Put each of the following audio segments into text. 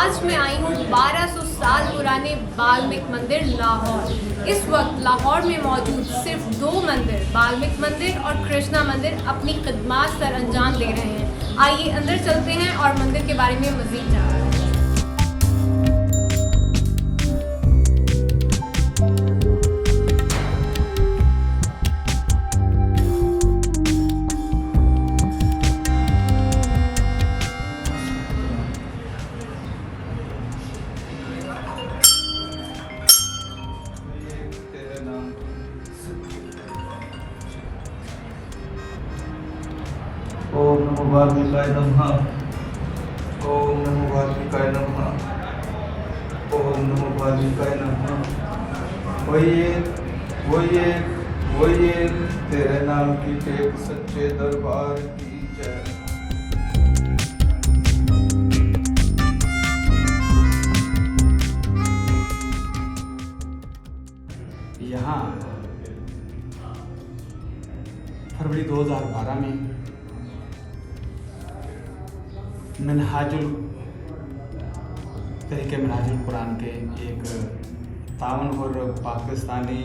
आज मैं आई हूँ 1200 साल पुराने बाल्मिक मंदिर लाहौर। इस वक्त लाहौर में मौजूद सिर्फ दो मंदिर, बाल्मिक मंदिर और कृष्णा मंदिर, अपनी खिदमत सर अंजाम दे रहे हैं। आइए अंदर चलते हैं और मंदिर के बारे में मज़ीद जानते हैं। ओम नमो वाल्मीकाय नमः। ओम नमो वाल्मीकाय नमः। ओम नमो वाल्मीकाय नमः। वही तेरे नाम की टेक सच्चे दरबार की जय। यहाँ फरवरी 2012 में मिनहाजुल कुरान के एक तावन और पाकिस्तानी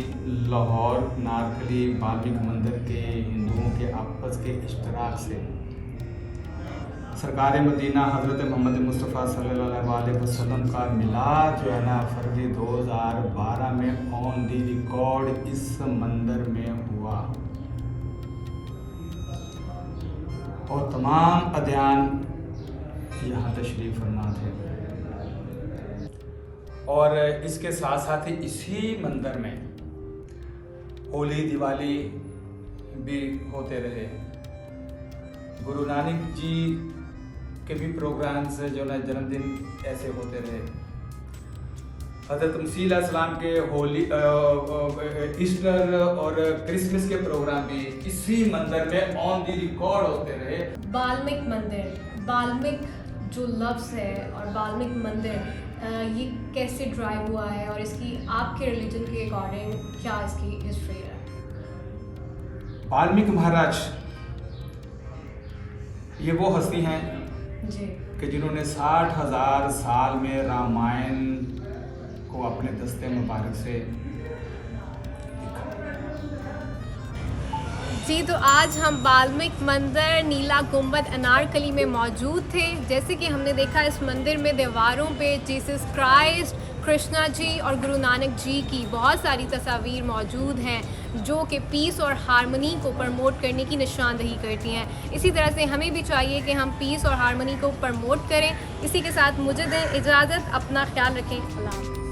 लाहौर नारकली बाल्मिक मंदिर के हिंदुओं के आपस के इश्तराक से सरकार मदीना हज़रत मोहम्मद मुस्तफ़ा सल्लल्लाहु अलैहि वसल्लम का मिलाद जो है ना फरवरी 2012 में ऑन दी रिकॉर्ड इस मंदिर में हुआ और तमाम अदयान यहाँ तशरीफ़ फरमा थे। और इसके साथ साथ ही इसी मंदिर में होली दिवाली भी होते रहे। गुरु नानक जी के भी प्रोग्राम्स जो ना जन्मदिन ऐसे होते रहे। हज़रत मसीह अलैहिस्सलाम के होली ईस्टर और क्रिसमस के प्रोग्राम भी इसी मंदिर में ऑन दी रिकॉर्ड होते रहे। बाल्मिक मंदिर, बाल्मिक जो लफ्ज़ है और बाल्मिक मंदिर ये कैसे ड्राइव हुआ है और इसकी आपके रिलीजन के अकॉर्डिंग क्या इसकी हिस्ट्री है? वाल्मीकि महाराज ये वो हस्ती हैं जी कि जिन्होंने 60,000 साल में रामायण को अपने दस्ते मुबारक से जी। तो आज हम बाल्मिक मंदिर नीला गुंबद अनारकली में मौजूद थे। जैसे कि हमने देखा इस मंदिर में दीवारों पे जीसस क्राइस्ट, कृष्णा जी और गुरु नानक जी की बहुत सारी तस्वीर मौजूद हैं जो कि पीस और हारमोनी को प्रमोट करने की निशानदही करती हैं। इसी तरह से हमें भी चाहिए कि हम पीस और हारमोनी को प्रमोट करें। इसी के साथ मुझे दें इजाज़त, अपना ख्याल रखें। अल्लाह।